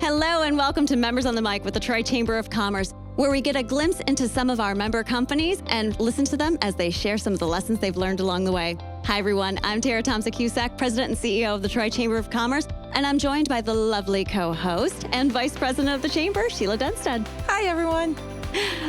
Hello and welcome to Members on the Mic with the Troy Chamber of Commerce, where we get a glimpse into some of our member companies and listen to them as they share some of the lessons they've learned along the way. Hi, everyone. I'm Tara Thompson-Cusack, President and CEO of the Troy Chamber of Commerce, and I'm joined by the lovely co-host and Vice President of the Chamber, Sheila Dunstead. Hi, everyone.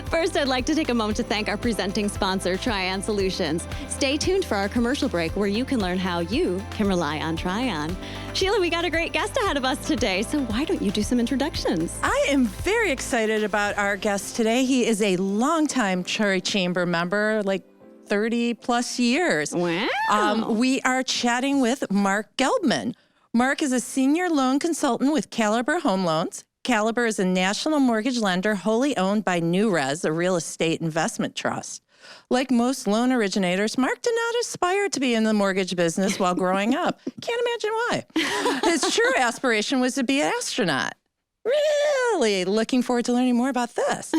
First, I'd like to take a moment to thank our presenting sponsor, Trion Solutions. Stay tuned for our commercial break where you can learn how you can rely on Trion. Sheila, we got a great guest ahead of us today, so why don't you do some introductions? I am very excited about our guest today. He is a longtime Troy Chamber member, like 30 plus years. Wow. We are chatting with Mark Gelbman. Mark is a senior loan consultant with Caliber Home Loans. Caliber is a national mortgage lender wholly owned by NewRez, a real estate investment trust. Like most loan originators, Mark did not aspire to be in the mortgage business while growing up. Can't imagine why. His true aspiration was to be an astronaut. Really looking forward to learning more about this.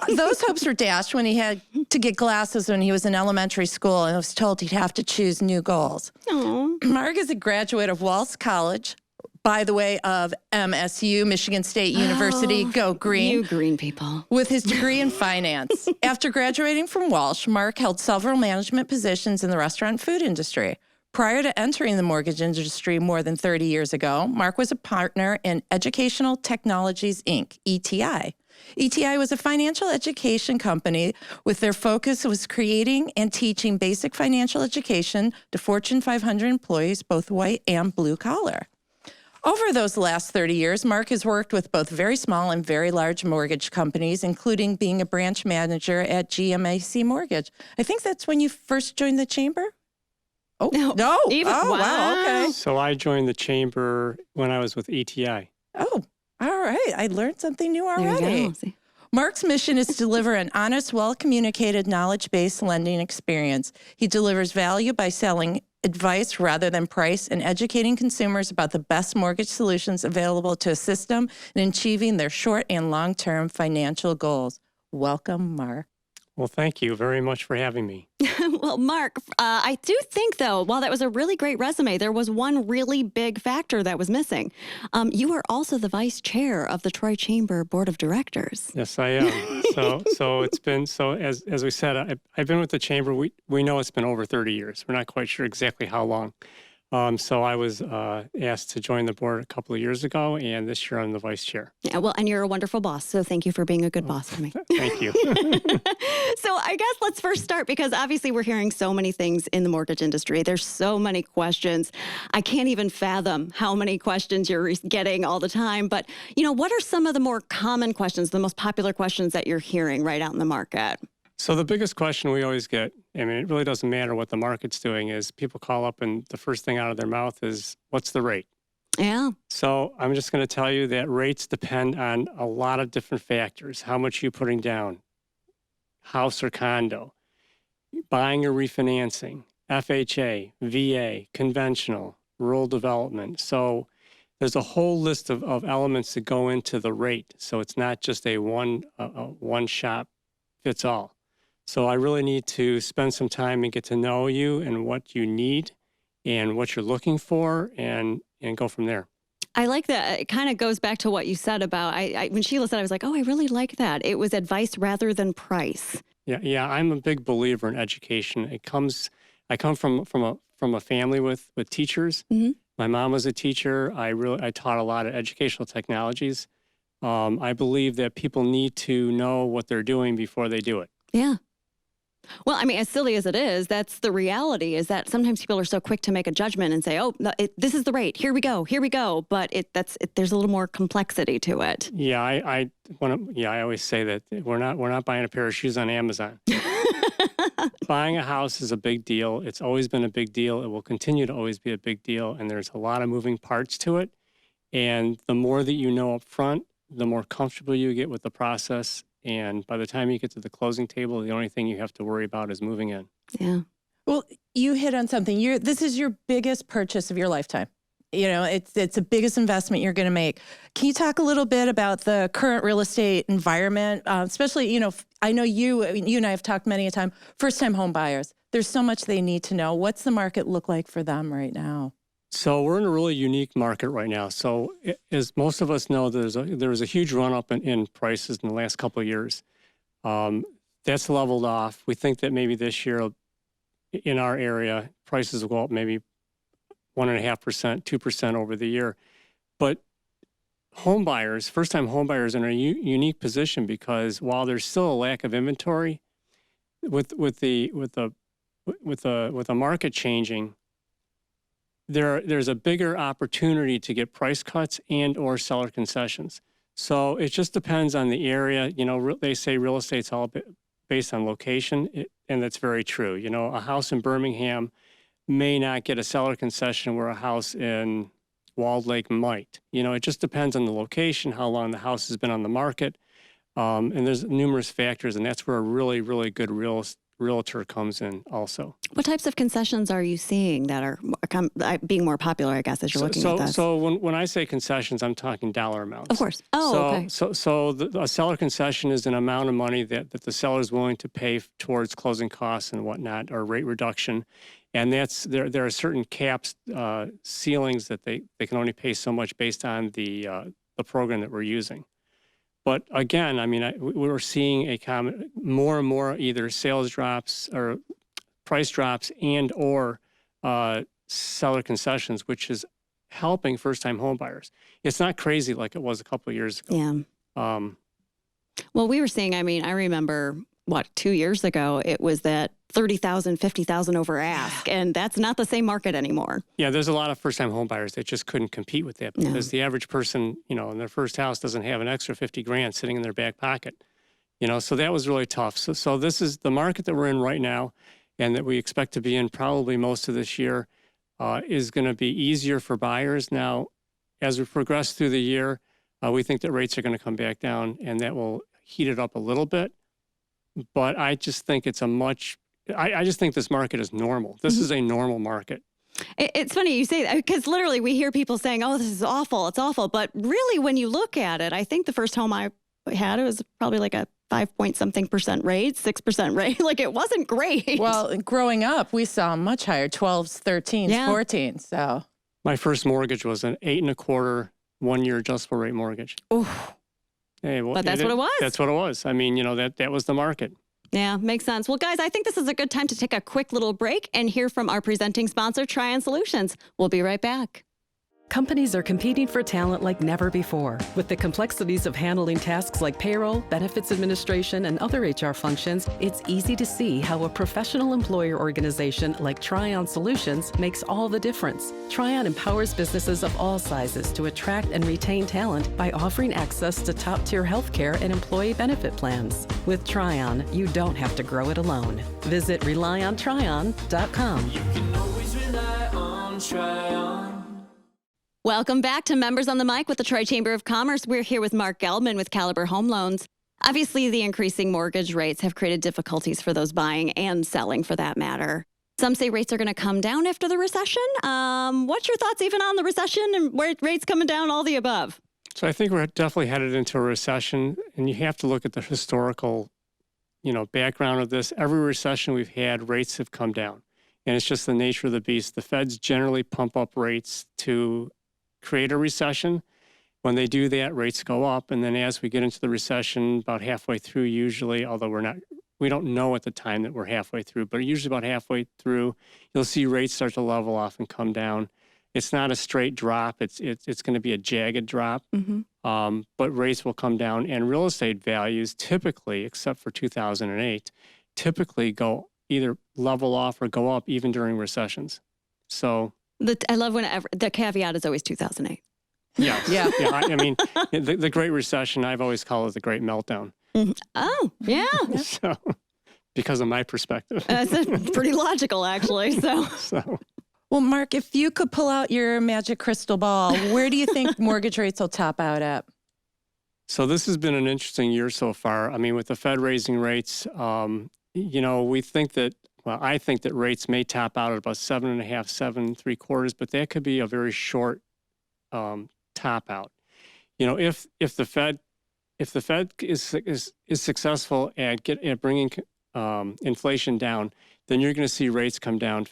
Those hopes were dashed when he had to get glasses when he was in elementary school and was told he'd have to choose new goals. Aww. Mark is a graduate of Walsh College, by the way, of MSU, Michigan State University. Go Green. You green people. With his degree in finance. After graduating from Walsh, Mark held several management positions in the restaurant and food industry. Prior to entering the mortgage industry more than 30 years ago, Mark was a partner in Educational Technologies, Inc., ETI. ETI was a financial education company with their focus was creating and teaching basic financial education to Fortune 500 employees, both white and blue collar. Over those last 30 years, Mark has worked with both very small and very large mortgage companies, including being a branch manager at GMAC Mortgage. I think that's when you first joined the chamber? Oh, no. Wow. Okay. So I joined the chamber when I was with ETI. Oh, all right. I learned something new There already. you go. Mark's mission is to deliver an honest, well-communicated, knowledge-based lending experience. He delivers value by selling advice rather than price and educating consumers about the best mortgage solutions available to assist them in achieving their short and long-term financial goals. Welcome, Mark. Well, thank you very much for having me. Well, Mark, I do think, though, while that was a really great resume, there was one really big factor that was missing. You are also the vice chair of the Troy Chamber Board of Directors. Yes, I am. So it's been, as we said, I've been with the chamber. We know it's been over 30 years. We're not quite sure exactly how long. So I was asked to join the board a couple of years ago, and this year I'm the vice chair. Yeah, well, and you're a wonderful boss, so thank you for being a good boss for me. Thank you. So I guess let's first start, because obviously we're hearing so many things in the mortgage industry. There's so many questions. I can't even fathom how many questions you're getting all the time. But, what are some of the more common questions, the most popular questions that you're hearing right out in the market? So the biggest question we always get, I mean, it really doesn't matter what the market's doing, is people call up and the first thing out of their mouth is, what's the rate? Yeah. So I'm just going to tell you that rates depend on a lot of different factors. How much are you putting down? House or condo? Buying or refinancing? FHA, VA, conventional, rural development. So there's a whole list of elements that go into the rate. So it's not just a one shop fits all. So I really need to spend some time and get to know you and what you need and what you're looking for and go from there. I like that. It kind of goes back to what you said about, when Sheila said, I was like, oh, I really like that. It was advice rather than price. Yeah. I'm a big believer in education. I come from a family with teachers. Mm-hmm. My mom was a teacher. I taught a lot of educational technologies. I believe that people need to know what they're doing before they do it. Yeah. Well, I mean, as silly as it is, that's the reality, is that sometimes people are so quick to make a judgment and say, oh, no, this is the rate. Here we go. But there's a little more complexity to it. Yeah, I always say that we're not buying a pair of shoes on Amazon. Buying a house is a big deal. It's always been a big deal. It will continue to always be a big deal. And there's a lot of moving parts to it. And the more that you know up front, the more comfortable you get with the process. And by the time you get to the closing table, the only thing you have to worry about is moving in. Yeah. Well, you hit on something. This is your biggest purchase of your lifetime. It's the biggest investment you're going to make. Can you talk a little bit about the current real estate environment, especially, I know you and I have talked many a time, first-time home buyers. There's so much they need to know. What's the market look like for them right now? So we're in a really unique market right now. So as most of us know, there was a huge run up in prices in the last couple of years. That's leveled off. We think that maybe this year in our area, prices will go up maybe 1.5%, 2% over the year. But home buyers, first-time home buyers, are in a unique position because while there's still a lack of inventory, with the market changing, there's a bigger opportunity to get price cuts and or seller concessions. So it just depends on the area. They say real estate's all based on location, and that's very true. A house in Birmingham may not get a seller concession where a house in Walled Lake might. It just depends on the location, how long the house has been on the market, and there's numerous factors, and that's where a really, really good realtor comes in also. What types of concessions are you seeing that are being more popular, I guess, as you're looking at this? So when I say concessions, I'm talking dollar amounts. Of course. Okay. So a seller concession is an amount of money that the seller is willing to pay towards closing costs and whatnot, or rate reduction. And there are certain caps, ceilings that they can only pay so much based on the program that we're using. But again, we're seeing more and more either sales drops or price drops and or seller concessions, which is helping first-time home buyers. It's not crazy like it was a couple of years ago. Yeah. Well, we were seeing, I remember, 2 years ago, it was that 30,000, 50,000 over ask, and that's not the same market anymore. Yeah, there's a lot of first-time home buyers that just couldn't compete with that because the average person, in their first house doesn't have an extra 50 grand sitting in their back pocket. So that was really tough. So this is the market that we're in right now, and that we expect to be in probably most of this year, is going to be easier for buyers. Now, as we progress through the year, we think that rates are going to come back down, and that will heat it up a little bit. But I just think I just think this market is normal. This is a normal market. It's funny you say that because literally we hear people saying, oh, this is awful. It's awful. But really, when you look at it, I think the first home I had, it was probably like a 5-point-something% rate, 6% rate. Like it wasn't great. Well, growing up, we saw much higher, 12s, 13s, 14s. So my first mortgage was an 8.25 1-year adjustable rate mortgage. Ooh. Hey, well, but that's what it was. That's what it was. That was the market. Yeah, makes sense. Well, guys, I think this is a good time to take a quick little break and hear from our presenting sponsor, Trion Solutions. We'll be right back. Companies are competing for talent like never before. With the complexities of handling tasks like payroll, benefits administration, and other HR functions, it's easy to see how a professional employer organization like Trion Solutions makes all the difference. Trion empowers businesses of all sizes to attract and retain talent by offering access to top-tier healthcare and employee benefit plans. With Trion, you don't have to grow it alone. Visit RelyOnTrion.com. You can always rely on Trion. Welcome back to Members on the Mic with the Troy Chamber of Commerce. We're here with Mark Gelbman with Caliber Home Loans. Obviously, the increasing mortgage rates have created difficulties for those buying and selling for that matter. Some say rates are going to come down after the recession. What's your thoughts even on the recession and where rates coming down, all the above? So I think we're definitely headed into a recession, and you have to look at the historical, background of this. Every recession we've had, rates have come down, and it's just the nature of the beast. The Feds generally pump up rates to create a recession. When they do that, rates go up, and then as we get into the recession, about halfway through usually, although we don't know at the time that we're halfway through, but usually about halfway through, you'll see rates start to level off and come down. It's not a straight drop. It's going to be a jagged drop, but rates will come down, and real estate values typically, except for 2008, typically go either level off or go up even during recessions. So I love whenever the caveat is always 2008. Yeah. The Great Recession, I've always called it the Great Meltdown. Mm-hmm. Oh, yeah. So, because of my perspective. That's pretty logical, actually. So. Well, Mark, if you could pull out your magic crystal ball, where do you think mortgage rates will top out at? So this has been an interesting year so far. With the Fed raising rates, we think that, I think that rates may top out at about 7.5, 7.75, but that could be a very short top out. If the Fed is successful at bringing inflation down, then you're going to see rates come down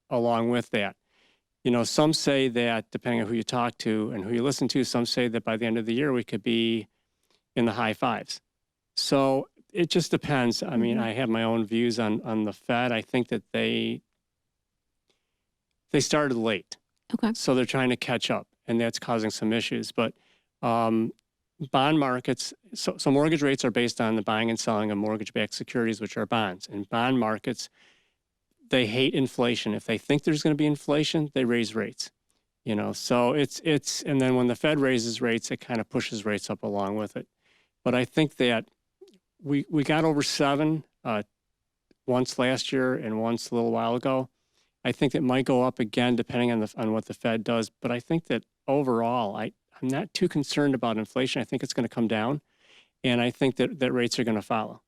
along with that. Some say that, depending on who you talk to and who you listen to, some say that by the end of the year, we could be in the high fives. So it just depends. I mean, I have my own views on the Fed. I think that they started late. Okay. So they're trying to catch up, and that's causing some issues. But bond markets, so mortgage rates are based on the buying and selling of mortgage-backed securities, which are bonds. And bond markets, they hate inflation. If they think there's going to be inflation, they raise rates. So it's and then when the Fed raises rates, it kind of pushes rates up along with it. But I think that we got over 7 once last year and once a little while ago. I think it might go up again depending on what the Fed does. But I think that overall, I'm not too concerned about inflation. I think it's going to come down, and I think that rates are going to follow.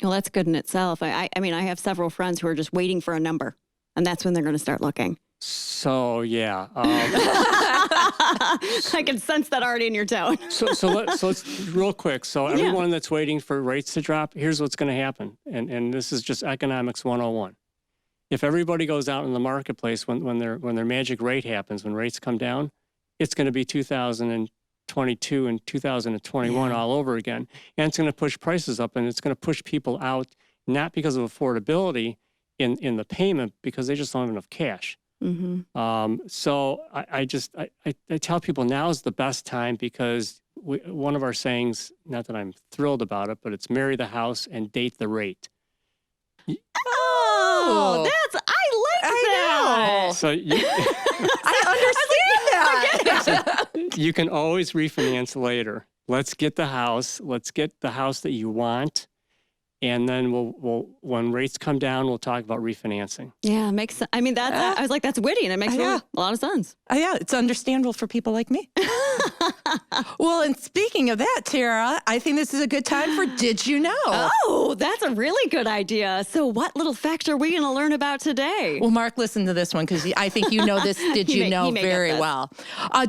Well, that's good in itself. I mean, I have several friends who are just waiting for a number, and that's when they're going to start looking. So, yeah. I can sense that already in your tone. So let's real quick. So everyone that's waiting for rates to drop, here's what's going to happen. And this is just economics 101. If everybody goes out in the marketplace when their magic rate happens, when rates come down, it's going to be 2022 and 2021 all over again. And it's going to push prices up, and it's going to push people out, not because of affordability in the payment, because they just don't have enough cash. So I tell people now is the best time, because one of our sayings, not that I'm thrilled about it, but it's marry the house and date the rate. Oh, I like that. Know. So I understand that. you can always refinance later. Let's get the house. Let's get the house that you want. And then we'll when rates come down, we'll talk about refinancing. Yeah, makes sense. I mean, I was like, that's witty, and it makes a lot of sense. Yeah, it's understandable for people like me. Well, and speaking of that, Tara, I think this is a good time for Did You Know? Oh, that's a really good idea. So what little facts are we going to learn about today? Well, Mark, listen to this one, because I think you know this Did You Know very well.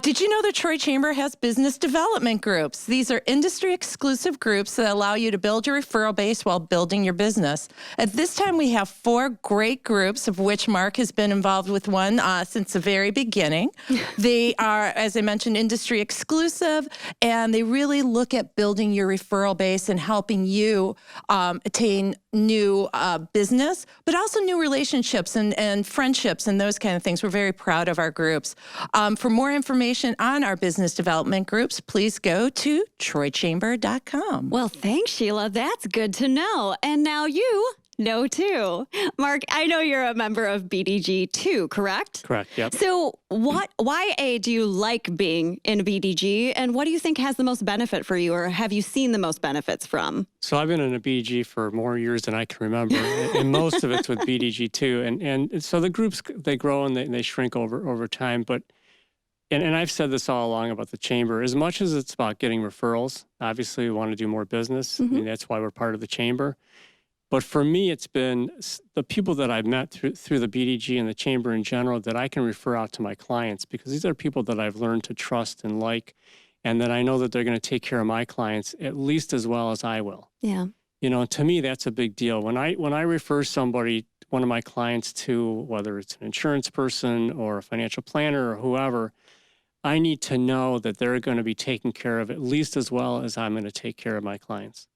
Did you know the Troy Chamber has business development groups? These are industry-exclusive groups that allow you to build your referral base while building your business. At this time, we have 4 great groups, of which Mark has been involved with one since the very beginning. They are, as I mentioned, industry exclusive, and they really look at building your referral base and helping you attain new business, but also new relationships and friendships and those kind of things. We're very proud of our groups. For more information on our business development groups, please go to troychamber.com. Well, thanks, Sheila. That's good to know. And now you know too. Mark, I know you're a member of BDG too, correct? Correct, yep. So why do you like being in a BDG, and what do you think has the most benefit for you, or have you seen the most benefits from? So I've been in a BDG for more years than I can remember, and most of it's with BDG too. And so the groups, they grow and they shrink over time. But and I've said this all along about the chamber, as much as it's about getting referrals, obviously we want to do more business, and that's why we're part of the chamber. But for me, it's been the people that I've met through the BDG and the chamber in general that I can refer out to my clients, because these are people that I've learned to trust and like, and that I know that they're going to take care of my clients at least as well as I will. Yeah. To me, that's a big deal. When I refer somebody, one of my clients, to whether it's an insurance person or a financial planner or whoever, I need to know that they're going to be taken care of at least as well as I'm going to take care of my clients.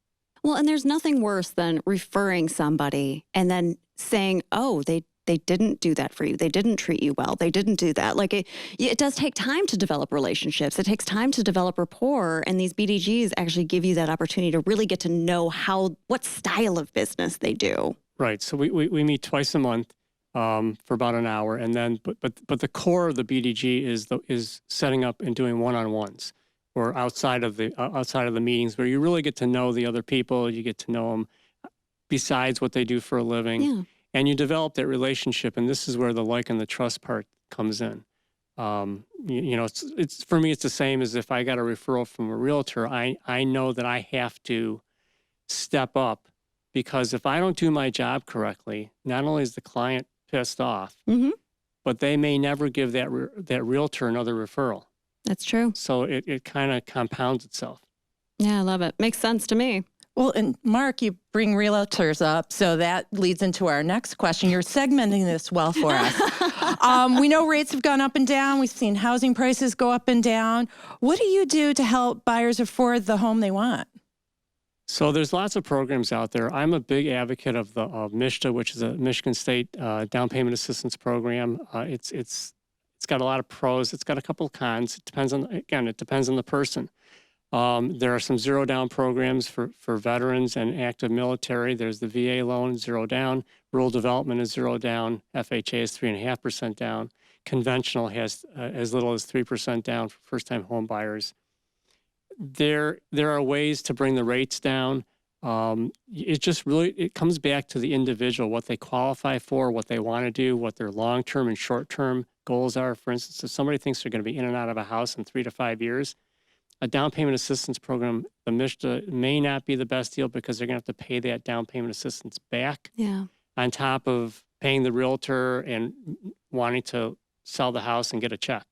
Well, and there's nothing worse than referring somebody and then saying, oh, they didn't do that for you. They didn't treat you well. They didn't do that. Like it does take time to develop relationships. It takes time to develop rapport. And these BDGs actually give you that opportunity to really get to know what style of business they do. Right. So we meet twice a month for about an hour. And then, but the core of the BDG is setting up and doing one-on-ones, or outside of the meetings, where you really get to know the other people. You get to know them besides what they do for a living, and you develop that relationship. And this is where the like and the trust part comes in. It's for me, it's the same as if I got a referral from a realtor. I know that I have to step up, because if I don't do my job correctly, not only is the client pissed off, but they may never give that realtor another referral. That's true. So it kind of compounds itself. Yeah, I love it. Makes sense to me. Well, and Mark, you bring realtors up, so that leads into our next question. You're segmenting this well for us. We know rates have gone up and down. We've seen housing prices go up and down. What do you do to help buyers afford the home they want? So there's lots of programs out there. I'm a big advocate of the MISTA, which is a Michigan State down payment assistance program. It's got a lot of pros. It's got a couple of cons. It depends on the person. There are some zero down programs for veterans and active military. There's the VA loan, zero down. Rural development is zero down. FHA is 3.5% down. Conventional has as little as 3% down for first-time home buyers. There are ways to bring the rates down. It comes back to the individual, what they qualify for, what they want to do, what their long-term and short-term goals are. For instance, if somebody thinks they're going to be in and out of a house in 3 to 5 years, a down payment assistance program, the MISTA, may not be the best deal because they're going to have to pay that down payment assistance back on top of paying the realtor and wanting to sell the house and get a check.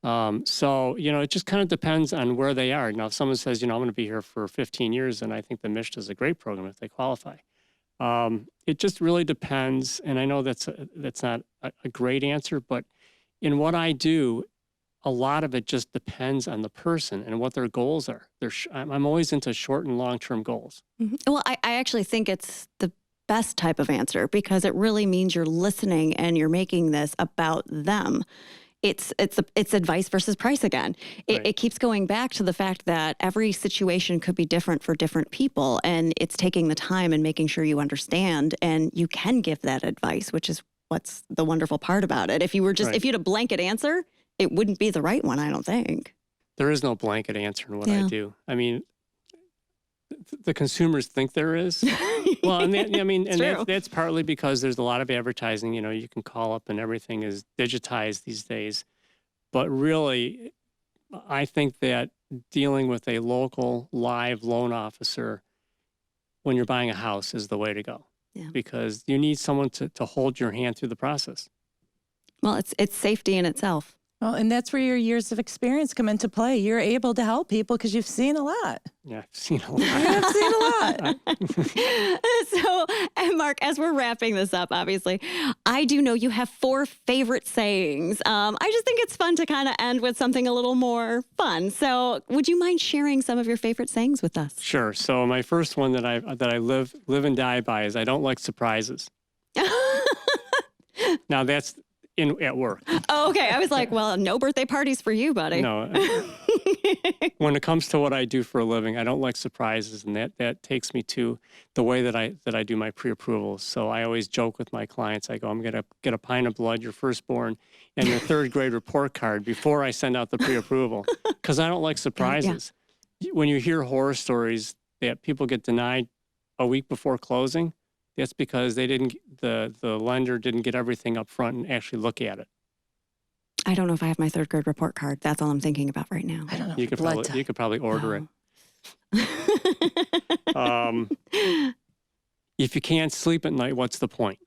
So, it just kind of depends on where they are. Now, if someone says, I'm going to be here for 15 years, and I think the MISTA is a great program if they qualify. It just really depends. And I know that's not a great answer, but in what I do, a lot of it just depends on the person and what their goals are. I'm always into short and long-term goals. Mm-hmm. Well, I actually think it's the best type of answer because it really means you're listening and you're making this about them. It's advice versus price again. It keeps going back to the fact that every situation could be different for different people, and it's taking the time and making sure you understand and you can give that advice, which is what's the wonderful part about it. If you had a blanket answer, it wouldn't be the right one, I don't think. There is no blanket answer in what I do. I mean, the consumers think there is. Well, and that's partly because there's a lot of advertising. You can call up and everything is digitized these days. But really, I think that dealing with a local live loan officer when you're buying a house is the way to go. Yeah. Because you need someone to hold your hand through the process. Well, it's safety in itself. Well, and that's where your years of experience come into play. You're able to help people because you've seen a lot. Yeah, I've seen a lot. You've seen a lot. So, and Mark, as we're wrapping this up, obviously, I do know you have 4 favorite sayings. I just think it's fun to kind of end with something a little more fun. So would you mind sharing some of your favorite sayings with us? Sure. So my first one that I live and die by is I don't like surprises. Now that's at work. Oh, okay. I was like, well, no birthday parties for you, buddy. No. When it comes to what I do for a living, I don't like surprises, and that takes me to the way that I do my pre-approvals. So I always joke with my clients. I go, I'm going to get a pint of blood, your firstborn, and your 3rd grade report card before I send out the pre-approval, because I don't like surprises. Yeah. When you hear horror stories that people get denied a week before closing, that's because the lender didn't get everything up front and actually look at it. I don't know if I have my 3rd grade report card. That's all I'm thinking about right now. I don't know. You could probably order it. If you can't sleep at night, what's the point?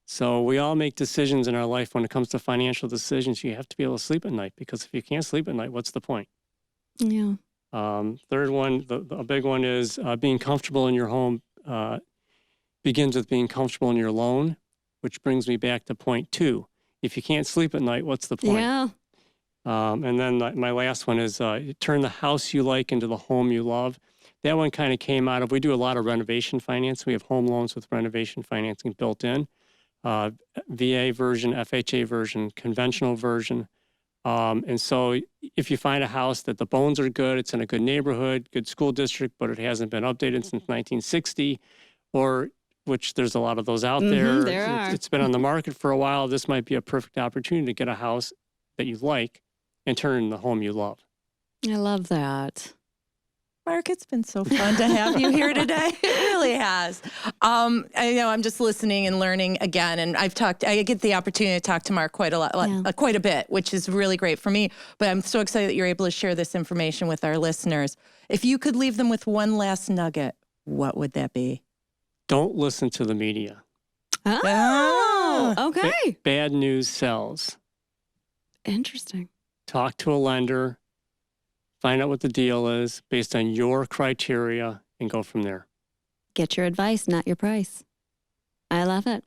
So we all make decisions in our life when it comes to financial decisions. You have to be able to sleep at night, because if you can't sleep at night, what's the point? Yeah. Third one, a big one is being comfortable in your home. Begins with being comfortable in your loan, which brings me back to point 2. If you can't sleep at night, what's the point? Yeah. And then my last one is turn the house you like into the home you love. That one kind of came out of, we do a lot of renovation finance. We have home loans with renovation financing built in. VA version, FHA version, conventional version. And so if you find a house that the bones are good, it's in a good neighborhood, good school district, but it hasn't been updated since 1960, or which there's a lot of those out there. There are. It's been on the market for a while. This might be a perfect opportunity to get a house that you like and turn the home you love. I love that. Mark, it's been so fun to have you here today. It really has. I know I'm just listening and learning again, and I get the opportunity to talk to Mark quite a bit, which is really great for me. But I'm so excited that you're able to share this information with our listeners. If you could leave them with one last nugget, what would that be? Don't listen to the media. Oh, okay. Bad news sells. Interesting. Talk to a lender. Find out what the deal is based on your criteria and go from there. Get your advice, not your price. I love it.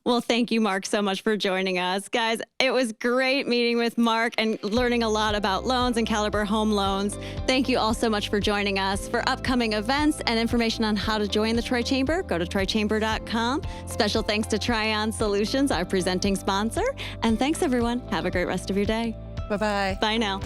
Well, thank you, Mark, so much for joining us. Guys, it was great meeting with Mark and learning a lot about loans and Caliber Home Loans. Thank you all so much for joining us. For upcoming events and information on how to join the Troy Chamber, go to troychamber.com. Special thanks to Trion Solutions, our presenting sponsor. And thanks, everyone. Have a great rest of your day. Bye-bye. Bye now.